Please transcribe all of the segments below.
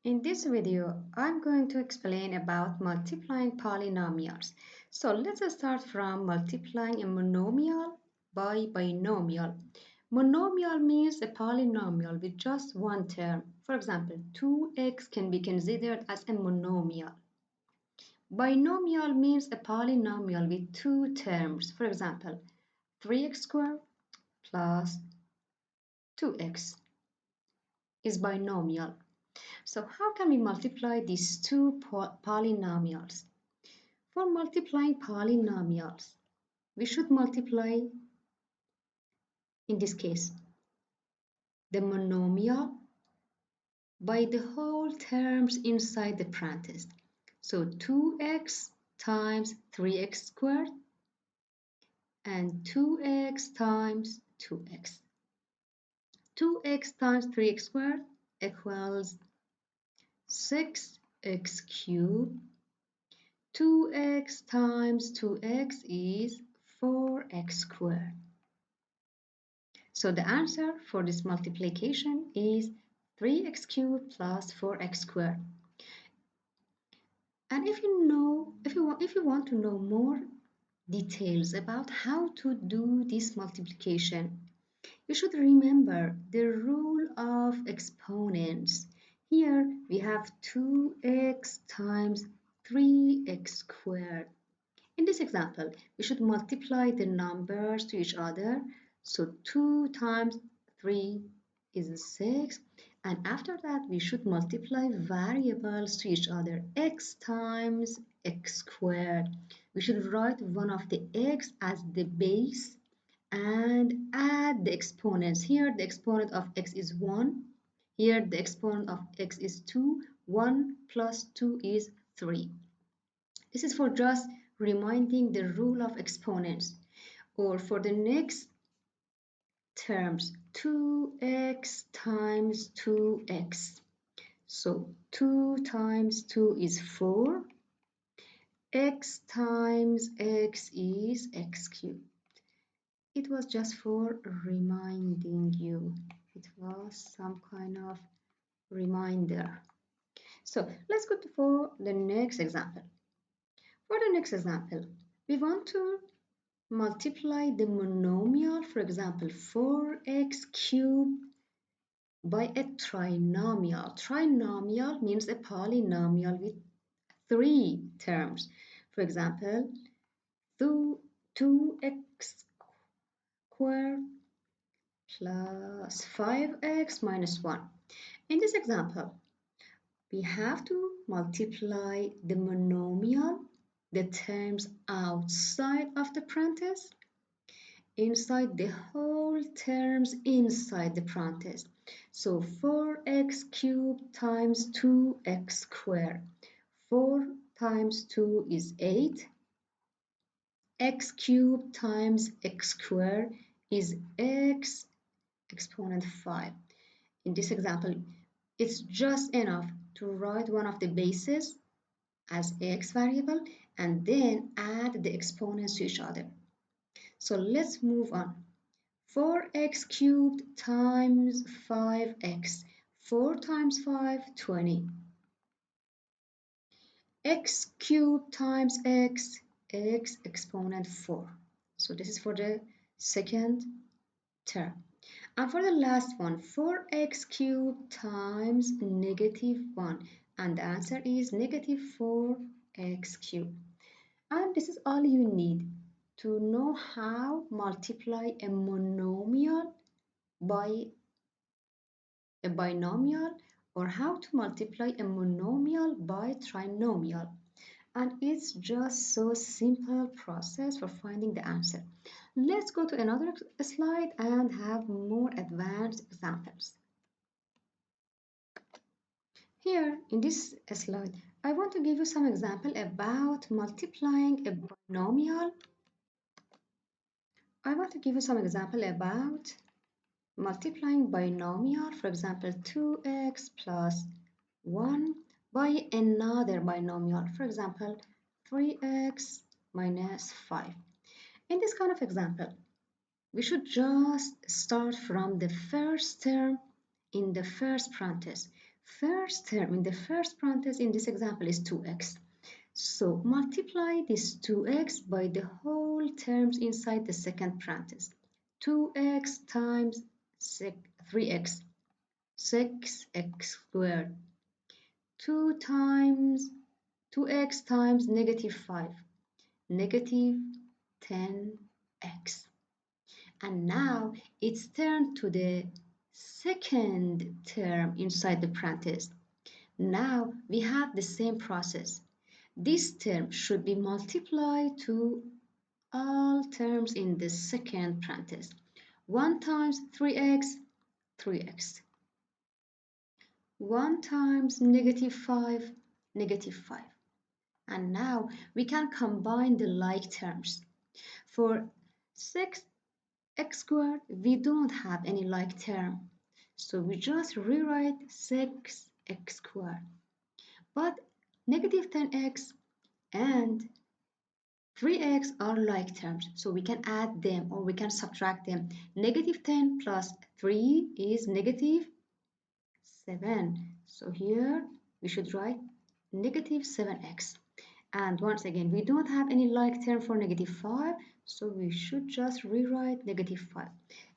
In this video, I'm going to explain about multiplying polynomials. So let's start from multiplying a monomial by binomial. Monomial means a polynomial with just one term. For example, 2x can be considered as a monomial. Binomial means a polynomial with two terms. For example, 3x squared plus 2x is binomial. So how can we multiply these two polynomials? For multiplying polynomials, we should multiply, in this case, the monomial by the whole terms inside the parentheses. So 2x times 3x squared and 2x times 2x. 2x times 3x squared equals 6x cubed. 2x times 2x is 4x squared. So the answer for this multiplication is 3x cubed plus 4x squared. And if you want to know more details about how to do this multiplication, you should remember the rule of exponents. Here we have 2x times 3x squared. In this example, we should multiply the numbers to each other. So 2 times 3 is 6. And after that, we should multiply variables to each other. X times x squared. We should write one of the x as the base and add the exponents. Here, the exponent of x is 1. Here, the exponent of x is 2. 1 plus 2 is 3. This is for just reminding the rule of exponents. Or for the next terms, 2x times 2x. So 2 times 2 is 4. X times x is x cubed. It was just for reminding you. It was some kind of reminder. So let's go for the next example. For the next example, we want to multiply the monomial, for example, 4x cubed by a trinomial. Trinomial means a polynomial with three terms. For example, 2x squared plus 5x minus 1. In this example, we have to multiply the monomial, the terms outside of the parentheses, inside the whole terms inside the parentheses. So 4x cubed times 2x squared. 4 times 2 is 8. X cubed times x squared is x exponent 5. In this example, it's just enough to write one of the bases as x variable and then add the exponents to each other. So let's move on. 4x cubed times 5x. 4 times 5, 20. X cubed times x, x exponent 4. So this is for the second term. And for the last one, 4x cubed times negative 1. And the answer is negative 4x cubed. And this is all you need to know how multiply a monomial by a binomial or how to multiply a monomial by trinomial. And it's just so simple process for finding the answer. Let's go to another slide and have more advanced examples. Here in this slide, I want to give you some example about multiplying a binomial. I want to give you some example about multiplying binomial, for example, 2x plus 1 by another binomial, for example, 3x minus 5. In this kind of example, we should just start from the first term in the first parenthesis. First term in the first parenthesis in this example is 2x. So multiply this 2x by the whole terms inside the second parenthesis. 2x times 3x, 6x squared. 2 times 2x times negative 5, negative 10x. And now it's turned to the second term inside the parenthesis. Now we have the same process. This term should be multiplied to all terms in the second parenthesis. 1 times 3x, 3x. 1 times negative 5, negative 5. And now we can combine the like terms. For 6x squared, we don't have any like term. So we just rewrite 6x squared. But negative 10x and 3x are like terms, so we can add them or we can subtract them. Negative 10 plus 3 is negative 7. So here we should write negative 7x. And once again, we don't have any like term for negative 5, so we should just rewrite negative 5.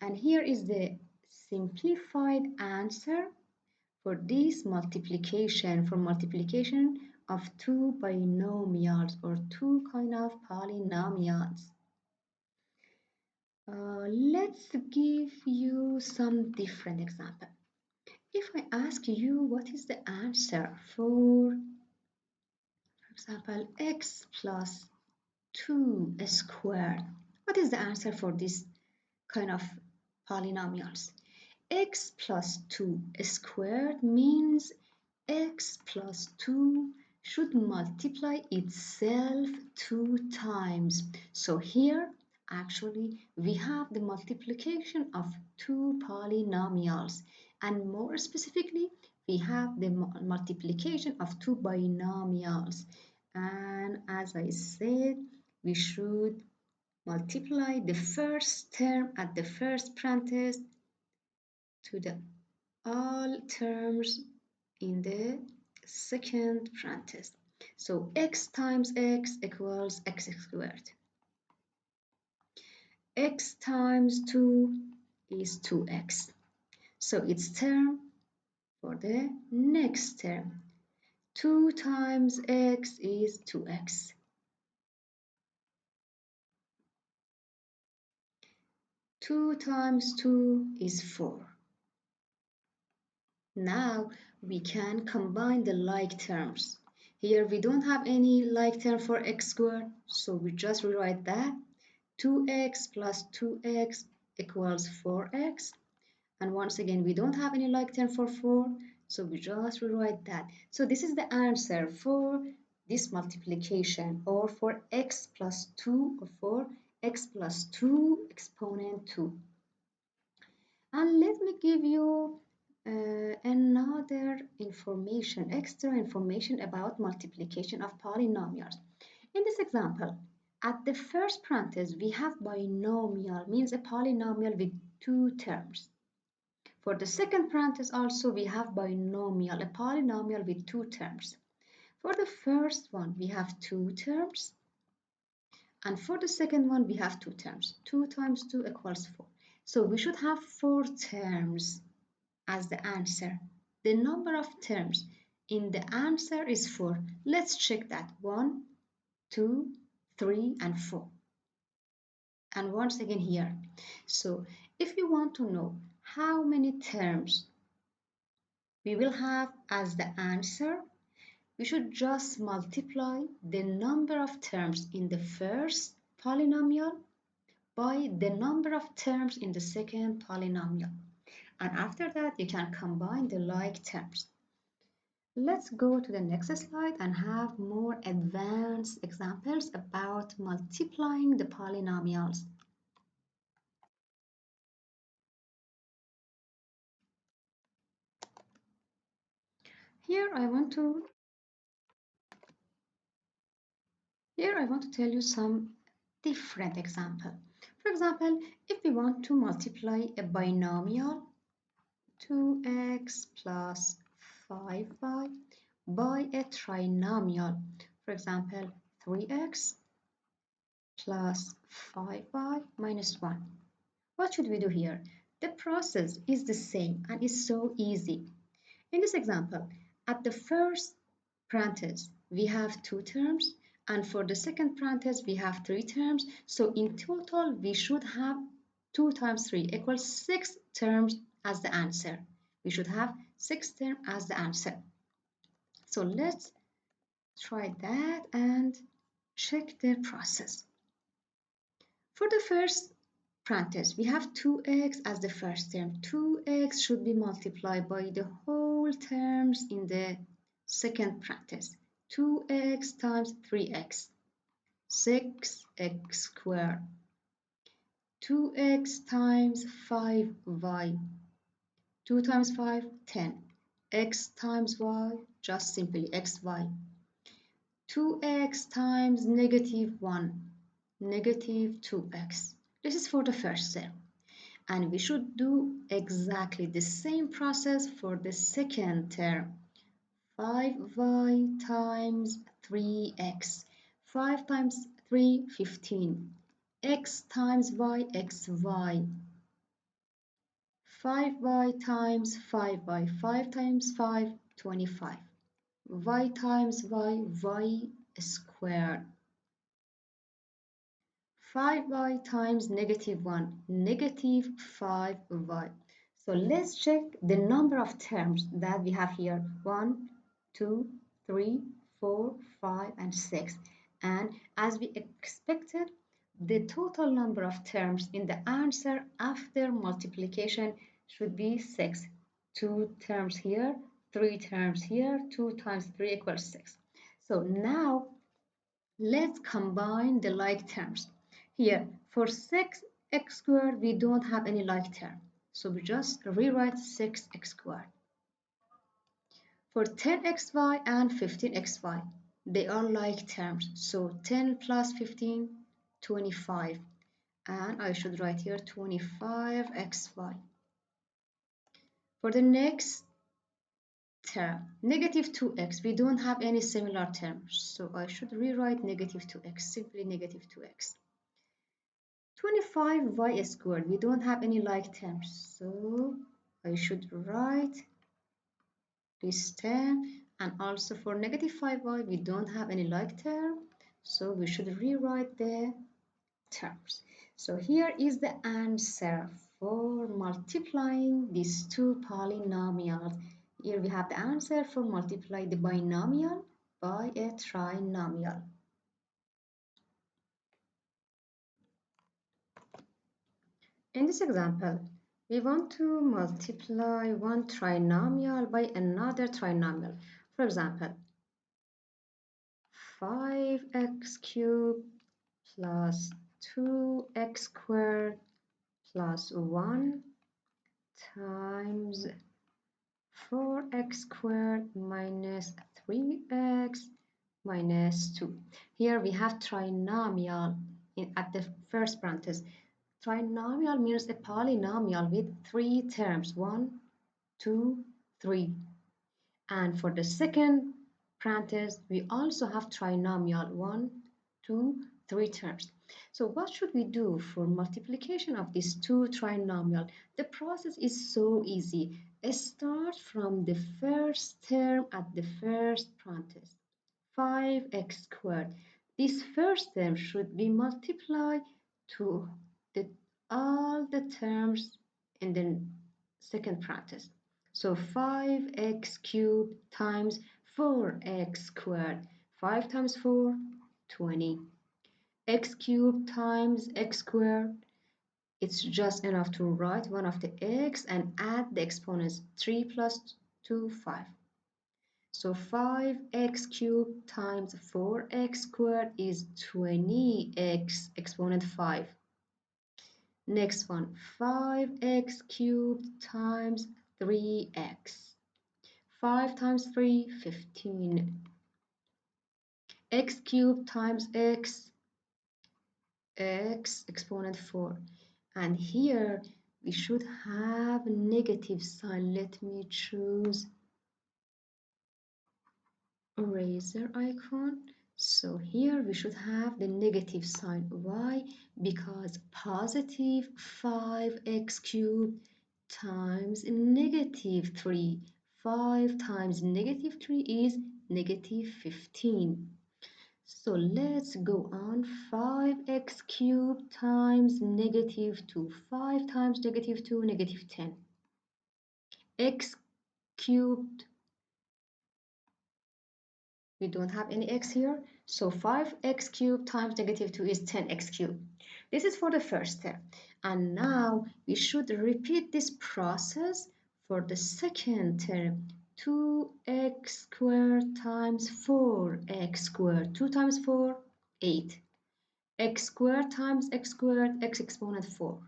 And here is the simplified answer for this multiplication, for multiplication of two binomials or two kind of polynomials. Let's give you some different example. If I ask you what is the answer for example, x plus 2 squared, what is the answer for this kind of polynomials? X plus 2 squared means x plus 2 should multiply itself 2 times. So here actually we have the multiplication of two polynomials, and more specifically we have the multiplication of two binomials. And as I said, we should multiply the first term at the first parenthesis to the all terms in the second parenthesis. So x times x equals x squared. X times 2 is 2x. So its term for the next term. 2 times x is 2x. 2 times 2 is 4. Now we can combine the like terms. Here we don't have any like term for x squared, so we just rewrite that. 2x plus 2x equals 4x. And once again, we don't have any like term for 4, so we just rewrite that. So this is the answer for this multiplication, or for x plus 2, or for x plus 2 exponent 2. And let me give you another information, extra information about multiplication of polynomials. In this example, at the first parenthesis, we have binomial, means a polynomial with two terms. For the second parenthesis also, we have binomial, a polynomial with two terms. For the first one, we have two terms. And for the second one, we have two terms. 2 times 2 equals 4. So we should have 4 terms as the answer. The number of terms in the answer is 4. Let's check that. 1, 2, 3, and 4. And once again here. So if you want to know how many terms we will have as the answer, we should just multiply the number of terms in the first polynomial by the number of terms in the second polynomial. And after that, you can combine the like terms. Let's go to the next slide and have more advanced examples about multiplying the polynomials. Here I want to tell you some different example. For example, if we want to multiply a binomial 2x plus 5y by a trinomial. For example, 3x plus 5y minus 1. What should we do here? The process is the same and is so easy. In this example, at the first parenthesis, we have two terms, and for the second parenthesis, we have three terms. So in total, we should have 2 times 3 equals 6 terms as the answer. We should have 6 terms as the answer. So let's try that and check the process. For the first parenthesis, we have 2x as the first term. 2x should be multiplied by the whole terms in the second parenthesis. 2x times 3x, 6x squared. 2x times 5y, 2 times 5, 10. X times y, just simply xy. 2x times negative 1, negative 2x. This is for the first term. And we should do exactly the same process for the second term. 5y times 3x. 5 times 3, 15. X times y, xy. 5y times 5y. 5 times 5, 25. Y times y, y squared. 5y times negative 1, negative 5y. So let's check the number of terms that we have here. 1, 2, 3, 4, 5, and 6. And as we expected, the total number of terms in the answer after multiplication should be 6. 2 terms here, 3 terms here, 2 times 3 equals 6. So now let's combine the like terms. Here, for 6x squared, we don't have any like term. So we just rewrite 6x squared. For 10xy and 15xy, they are like terms. So 10 plus 15, 25. And I should write here 25xy. For the next term, negative 2x, we don't have any similar terms. So I should rewrite negative 2x, simply negative 2x. 25y squared, we don't have any like terms, so I should write this term. And also for negative 5y, we don't have any like term, so we should rewrite the terms. So here is the answer for multiplying these two polynomials. Here we have the answer for multiply the binomial by a trinomial. In this example, we want to multiply one trinomial by another trinomial. For example, 5x cubed plus 2x squared plus 1 times 4x squared minus 3x minus 2. Here we have trinomial at the first parenthesis. Trinomial means a polynomial with 3 terms, 1, 2, 3. And for the second parenthesis, we also have trinomial, 1, 2, 3 terms. So what should we do for multiplication of these two trinomial? The process is so easy. Start from the first term at the first parenthesis, 5x squared. This first term should be multiplied to all the terms in the second parenthesis. So 5x cubed times 4x squared. 5 times 4, 20. X cubed times x squared. It's just enough to write one of the x and add the exponents. 3 plus 2, 5. So 5x cubed times 4x squared is 20x exponent 5. Next one, 5x cubed times 3x. 5 times 3, 15. X cubed times x, x exponent 4. And here we should have negative sign. Let me choose eraser icon. So here we should have the negative sign. Why? Because positive 5x cubed times negative 3. 5 times negative 3 is negative 15. So let's go on. 5x cubed times negative 2. 5 times negative 2, negative 10. X cubed, we don't have any x here, so 5x cubed times negative 2 is 10x cubed. This is for the first term. And now we should repeat this process for the second term. 2x squared times 4x squared. 2 times 4, 8. X squared times x squared, x exponent 4.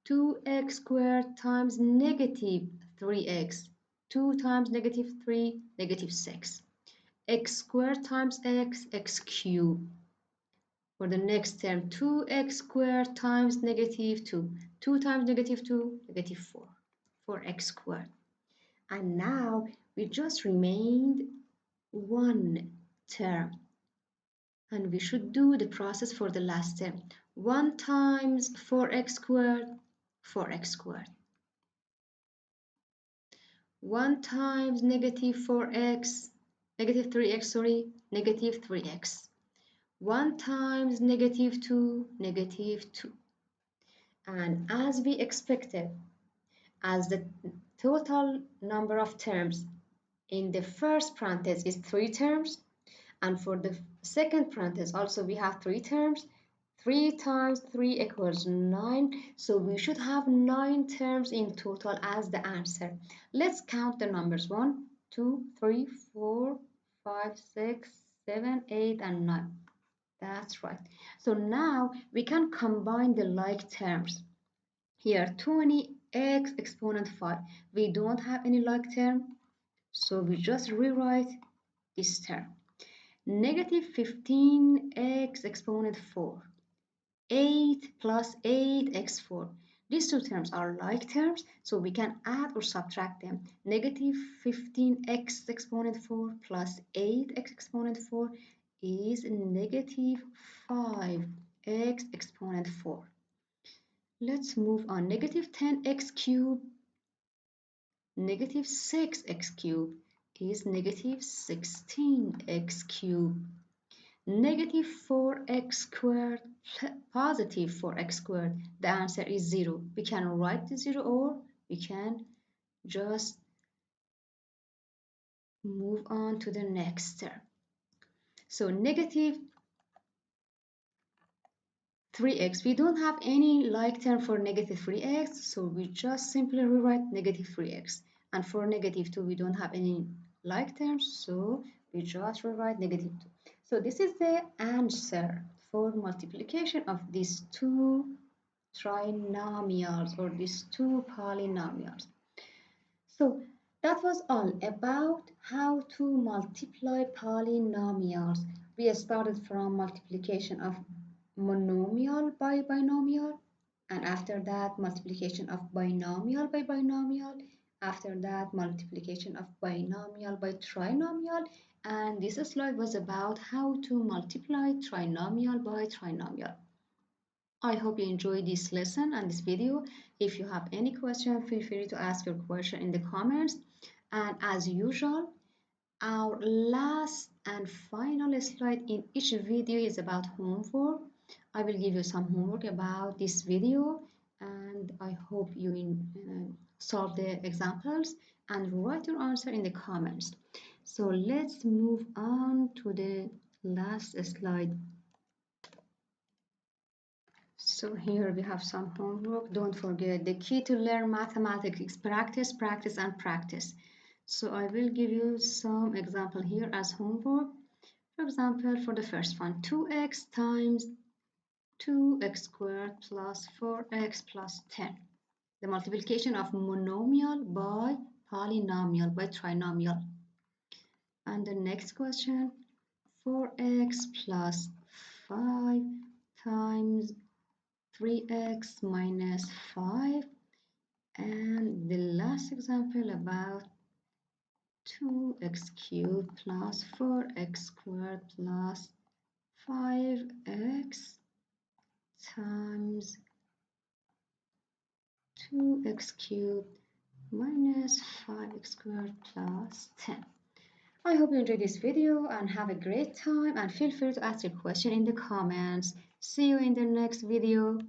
2x squared times negative 3x. 2 times negative 3, negative 6. X squared times x, x cubed. For the next term, 2x squared times negative 2. 2 times negative 2, negative 4. 4x squared. And now we just remained one term. And we should do the process for the last term. 1 times 4x squared, 4x squared. 1 times negative 4x, negative 3x, sorry, negative 3x. 1 times negative 2, negative 2. And as we expected, as the total number of terms in the first parenthesis is 3 terms, and for the second parenthesis also we have 3 terms, 3 times 3 equals 9, so we should have 9 terms in total as the answer. Let's count the numbers: 1, 2, 3, 4, 5, 6, 7, 8, and 9. That's right. So now we can combine the like terms. Here 20x exponent 5. We don't have any like term, so we just rewrite this term. Negative 15x exponent 4. 8 plus 8x4. These two terms are like terms, so we can add or subtract them. Negative 15x exponent 4 plus 8x exponent 4 is negative 5x exponent 4. Let's move on. Negative 10x cubed, negative 6x cubed is negative 16x cubed. Negative 4x squared, positive 4x squared, the answer is 0. We can write the 0 or we can just move on to the next term. So negative 3x, we don't have any like term for negative 3x, so we just simply rewrite negative 3x. And for negative 2, we don't have any like terms, so we just rewrite negative 2. So this is the answer for multiplication of these two trinomials or these two polynomials. So that was all about how to multiply polynomials. We started from multiplication of monomial by binomial, and after that multiplication of binomial by binomial, after that multiplication of binomial by trinomial, and this slide was about how to multiply trinomial by trinomial. I hope you enjoyed this lesson and this video. If you have any question, feel free to ask your question in the comments. And as usual, our last and final slide in each video is about homework. I will give you some homework about this video, and I hope you solve the examples and write your answer in the comments. So let's move on to the last slide. So here we have some homework. Don't forget, the key to learn mathematics is practice, practice, and practice. So I will give you some example here as homework. For example, for the first one, 2x times 2x squared plus 4x plus 10. The multiplication of monomial by polynomial by trinomial. And the next question, 4x plus 5 times 3x minus 5. And the last example about 2x cubed plus 4x squared plus 5x times 2x cubed minus 5x squared plus 10. I hope you enjoyed this video and have a great time, and feel free to ask your question in the comments. See you in the next video.